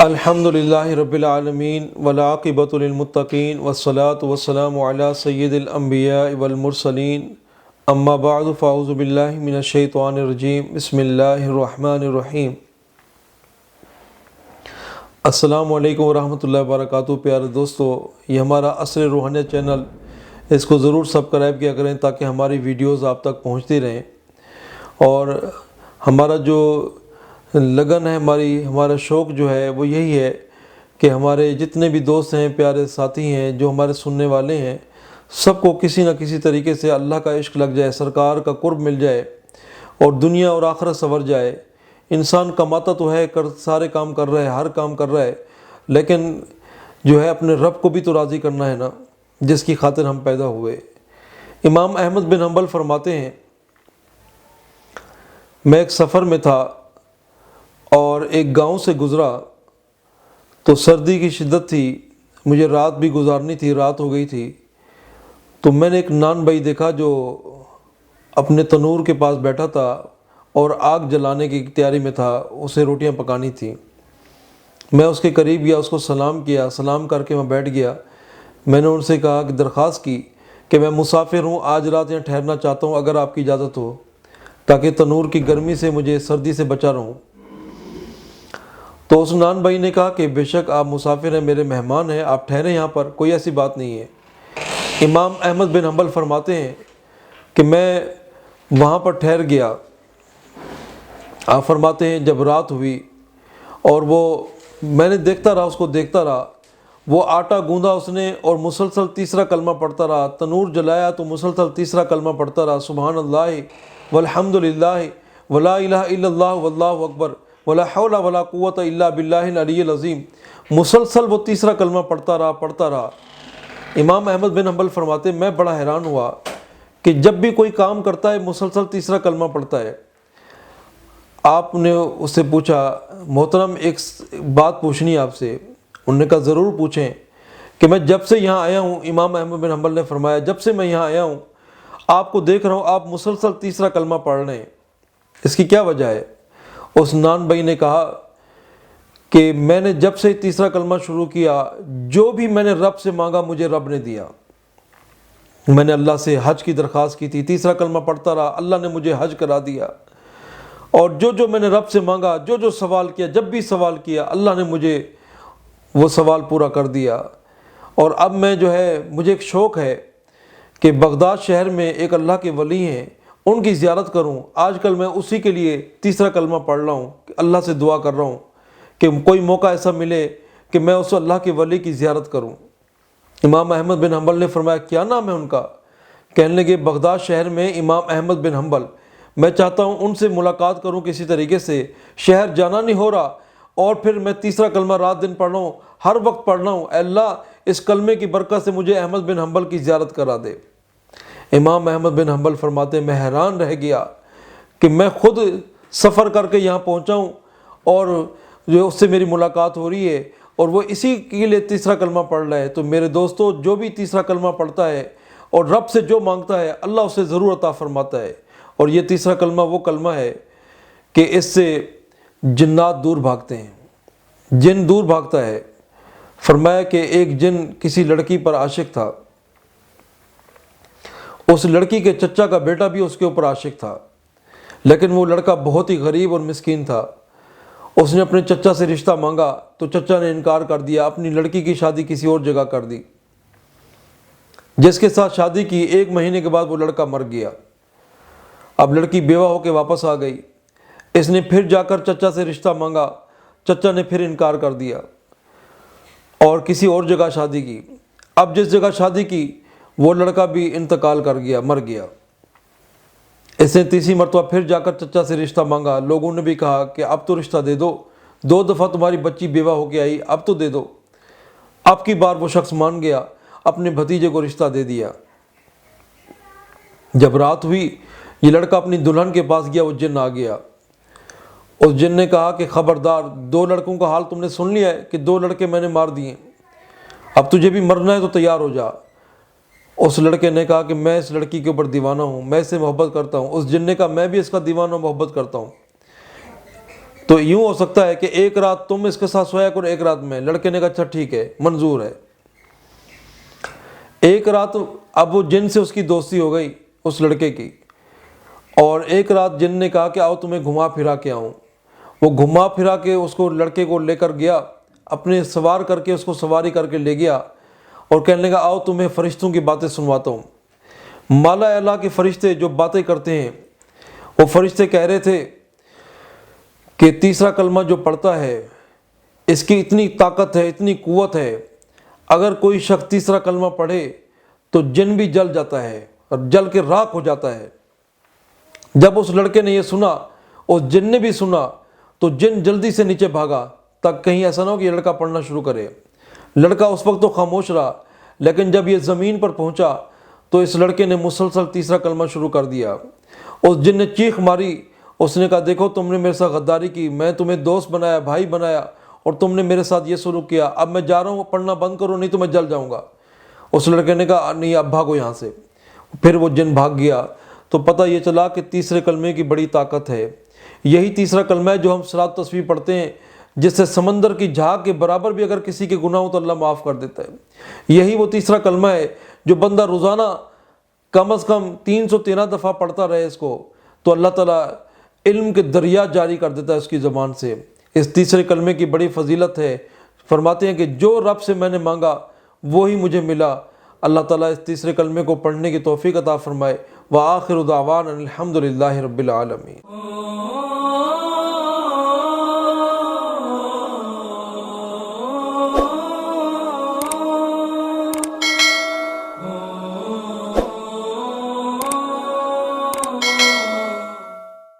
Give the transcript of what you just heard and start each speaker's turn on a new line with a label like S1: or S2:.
S1: الحمدللہ رب العالمین والعاقبۃ للمتقین والصلاۃ والسلام علی سید الانبیاء والمرسلین اما بعد فاعوذ باللہ من الشیطان الرجیم بسم اللہ الرحمن الرحیم۔ السلام علیکم ورحمۃ اللہ وبرکاتہ۔ پیارے دوستو، یہ ہمارا عصر روحانیت چینل، اس کو ضرور سبسکرائب کیا کریں تاکہ ہماری ویڈیوز آپ تک پہنچتی رہیں، اور ہمارا جو لگن ہے، ہمارا شوق جو ہے وہ یہی ہے کہ ہمارے جتنے بھی دوست ہیں، پیارے ساتھی ہیں، جو ہمارے سننے والے ہیں، سب کو کسی نہ کسی طریقے سے اللہ کا عشق لگ جائے، سرکار کا قرب مل جائے اور دنیا اور آخرت سنور جائے۔ انسان کماتا تو ہے، سارے کام کر رہا ہے، ہر کام کر رہا ہے، لیکن جو ہے اپنے رب کو بھی تو راضی کرنا ہے نا، جس کی خاطر ہم پیدا ہوئے۔ امام احمد بن حنبل فرماتے ہیں، میں ایک سفر میں تھا اور ایک گاؤں سے گزرا تو سردی کی شدت تھی، مجھے رات بھی گزارنی تھی، رات ہو گئی تھی، تو میں نے ایک نان بھائی دیکھا جو اپنے تنور کے پاس بیٹھا تھا اور آگ جلانے کی تیاری میں تھا، اسے روٹیاں پکانی تھیں۔ میں اس کے قریب گیا، اس کو سلام کیا، سلام کر کے میں بیٹھ گیا۔ میں نے ان سے کہا کہ درخواست کی کہ میں مسافر ہوں، آج رات یہاں ٹھہرنا چاہتا ہوں، اگر آپ کی اجازت ہو، تاکہ تنور کی گرمی سے مجھے سردی سے بچا رہوں۔ تو اس نان بھائی نے کہا کہ بے شک آپ مسافر ہیں، میرے مہمان ہیں، آپ ٹھہریں یہاں پر، کوئی ایسی بات نہیں ہے۔ امام احمد بن حنبل فرماتے ہیں کہ میں وہاں پر ٹھہر گیا۔ آپ فرماتے ہیں جب رات ہوئی اور میں نے دیکھتا رہا، اس کو دیکھتا رہا، وہ آٹا گوندا اس نے اور مسلسل تیسرا کلمہ پڑھتا رہا، تنور جلایا تو مسلسل تیسرا کلمہ پڑھتا رہا، سبحان اللہ والحمد للہ ولا الہ الا اللہ واللہ اکبر ولا حول ولا قوت الا باللہ العلی العظیم۔ مسلسل وہ تیسرا کلمہ پڑھتا رہا۔ امام احمد بن حنبل فرماتے ہیں میں بڑا حیران ہوا کہ جب بھی کوئی کام کرتا ہے مسلسل تیسرا کلمہ پڑھتا ہے۔ آپ نے اس سے پوچھا، محترم ایک بات پوچھنی ہے آپ سے۔ انہوں نے کہا ضرور پوچھیں۔ کہ میں جب سے یہاں آیا ہوں، امام احمد بن حنبل نے فرمایا، جب سے میں یہاں آیا ہوں آپ کو دیکھ رہا ہوں، آپ مسلسل تیسرا کلمہ پڑھ رہے ہیں، اس کی کیا وجہ ہے؟ اس نان بھائی نے کہا کہ میں نے جب سے تیسرا کلمہ شروع کیا، جو بھی میں نے رب سے مانگا مجھے رب نے دیا۔ میں نے اللہ سے حج کی درخواست کی تھی، تیسرا کلمہ پڑھتا رہا، اللہ نے مجھے حج کرا دیا، اور جو میں نے رب سے مانگا، جو سوال کیا، جب بھی سوال کیا، اللہ نے مجھے وہ سوال پورا کر دیا۔ اور اب میں مجھے ایک شوق ہے کہ بغداد شہر میں ایک اللہ کے ولی ہیں، ان کی زیارت کروں۔ آج کل میں اسی کے لیے تیسرا کلمہ پڑھ رہا ہوں، اللہ سے دعا کر رہا ہوں کہ کوئی موقع ایسا ملے کہ میں اس اللہ کے ولی کی زیارت کروں۔ امام احمد بن حنبل نے فرمایا کیا نام ہے ان کا؟ کہنے لگے بغداد شہر میں امام احمد بن حنبل۔ میں چاہتا ہوں ان سے ملاقات کروں کسی طریقے سے، شہر جانا نہیں ہو رہا، اور پھر میں تیسرا کلمہ رات دن پڑھ رہا ہوں، ہر وقت پڑھ رہا ہوں، اے اللہ اس کلمے کی برکت سے مجھے احمد بن حنبل کی زیارت کرا دے۔ امام احمد بن حنبل فرماتے ہیں میں حیران رہ گیا کہ میں خود سفر کر کے یہاں پہنچا ہوں اور جو اس سے میری ملاقات ہو رہی ہے، اور وہ اسی کے لیے تیسرا کلمہ پڑھ رہا ہے۔ تو میرے دوستو، جو بھی تیسرا کلمہ پڑھتا ہے اور رب سے جو مانگتا ہے اللہ اسے ضرور عطا فرماتا ہے۔ اور یہ تیسرا کلمہ وہ کلمہ ہے کہ اس سے جنات دور بھاگتے ہیں، جن دور بھاگتا ہے۔ فرمایا کہ ایک جن کسی لڑکی پر عاشق تھا، اس لڑکی کے چچا کا بیٹا بھی اس کے اوپر عاشق تھا، لیکن وہ لڑکا بہت ہی غریب اور مسکین تھا۔ اس نے اپنے چچا سے رشتہ مانگا تو چچا نے انکار کر دیا، اپنی لڑکی کی شادی کسی اور جگہ کر دی۔ جس کے ساتھ شادی کی 1 مہینے کے بعد وہ لڑکا مر گیا۔ اب لڑکی بیوہ ہو کے واپس آ گئی، اس نے پھر جا کر چچا سے رشتہ مانگا، چچا نے پھر انکار کر دیا اور کسی اور جگہ شادی کی۔ اب جس جگہ شادی کی وہ لڑکا بھی انتقال کر گیا، مر گیا۔ اس نے تیسری مرتبہ پھر جا کر چچا سے رشتہ مانگا، لوگوں نے بھی کہا کہ اب تو رشتہ دے دو، 2 دفعہ تمہاری بچی بیوہ ہو کے آئی، اب تو دے دو۔ اب کی بار وہ شخص مان گیا، اپنے بھتیجے کو رشتہ دے دیا۔ جب رات ہوئی یہ لڑکا اپنی دلہن کے پاس گیا، وہ جن آ گیا۔ اس جن نے کہا کہ خبردار، 2 لڑکوں کا حال تم نے سن لیا ہے کہ 2 لڑکے میں نے مار دیے، اب تجھے بھی مرنا ہے تو تیار ہو جا۔ اس لڑکے نے کہا کہ میں اس لڑکی کے اوپر دیوانہ ہوں، میں اس سے محبت کرتا ہوں۔ اس جن نے کہا میں بھی اس کا دیوانہ محبت کرتا ہوں۔ تو یوں ہو سکتا ہے کہ ایک رات تم اس کے ساتھ سویا کرو، ایک رات میں۔ لڑکے نے کہا اچھا ٹھیک ہے، منظور ہے۔ ایک رات اب وہ جن سے اس کی دوستی ہو گئی اس لڑکے کی، اور ایک رات جن نے کہا کہ آؤ تمہیں گھما پھرا کے آؤں۔ وہ گھما پھرا کے اس کو، لڑکے کو لے کر گیا، اپنے سوار کر کے اس کو سواری کر کے لے گیا، اور کہنے لگا آؤ تمہیں فرشتوں کی باتیں سنواتا ہوں۔ مالا اعلیٰ کے فرشتے جو باتیں کرتے ہیں، وہ فرشتے کہہ رہے تھے کہ تیسرا کلمہ جو پڑھتا ہے اس کی اتنی طاقت ہے، اتنی قوت ہے، اگر کوئی شخص تیسرا کلمہ پڑھے تو جن بھی جل جاتا ہے اور جل کے راکھ ہو جاتا ہے۔ جب اس لڑکے نے یہ سنا، اس جن نے بھی سنا، تو جن جلدی سے نیچے بھاگا تاکہ کہیں ایسا نہ ہو کہ یہ لڑکا پڑھنا شروع کرے۔ لڑکا اس وقت تو خاموش رہا، لیکن جب یہ زمین پر پہنچا تو اس لڑکے نے مسلسل تیسرا کلمہ شروع کر دیا۔ اس جن نے چیخ ماری، اس نے کہا دیکھو تم نے میرے ساتھ غداری کی، میں تمہیں دوست بنایا، بھائی بنایا، اور تم نے میرے ساتھ یہ سلوک کیا، اب میں جا رہا ہوں، پڑھنا بند کرو نہیں تو میں جل جاؤں گا۔ اس لڑکے نے کہا نہیں اب بھاگو یہاں سے۔ پھر وہ جن بھاگ گیا۔ تو پتہ یہ چلا کہ تیسرے کلمے کی بڑی طاقت ہے۔ یہی تیسرا کلمہ ہے جو ہم صلاۃ تسبیح پڑھتے ہیں، جس سے سمندر کی جھاگ کے برابر بھی اگر کسی کے گناہ ہو تو اللہ معاف کر دیتا ہے۔ یہی وہ تیسرا کلمہ ہے جو بندہ روزانہ کم از کم 313 دفعہ پڑھتا رہے اس کو، تو اللہ تعالیٰ علم کے دریا جاری کر دیتا ہے اس کی زبان سے۔ اس تیسرے کلمے کی بڑی فضیلت ہے۔ فرماتے ہیں کہ جو رب سے میں نے مانگا وہی مجھے ملا۔ اللہ تعالیٰ اس تیسرے کلمے کو پڑھنے کی توفیق عطا فرمائے۔ وآخر دعوانا الحمد للہ رب العالمین۔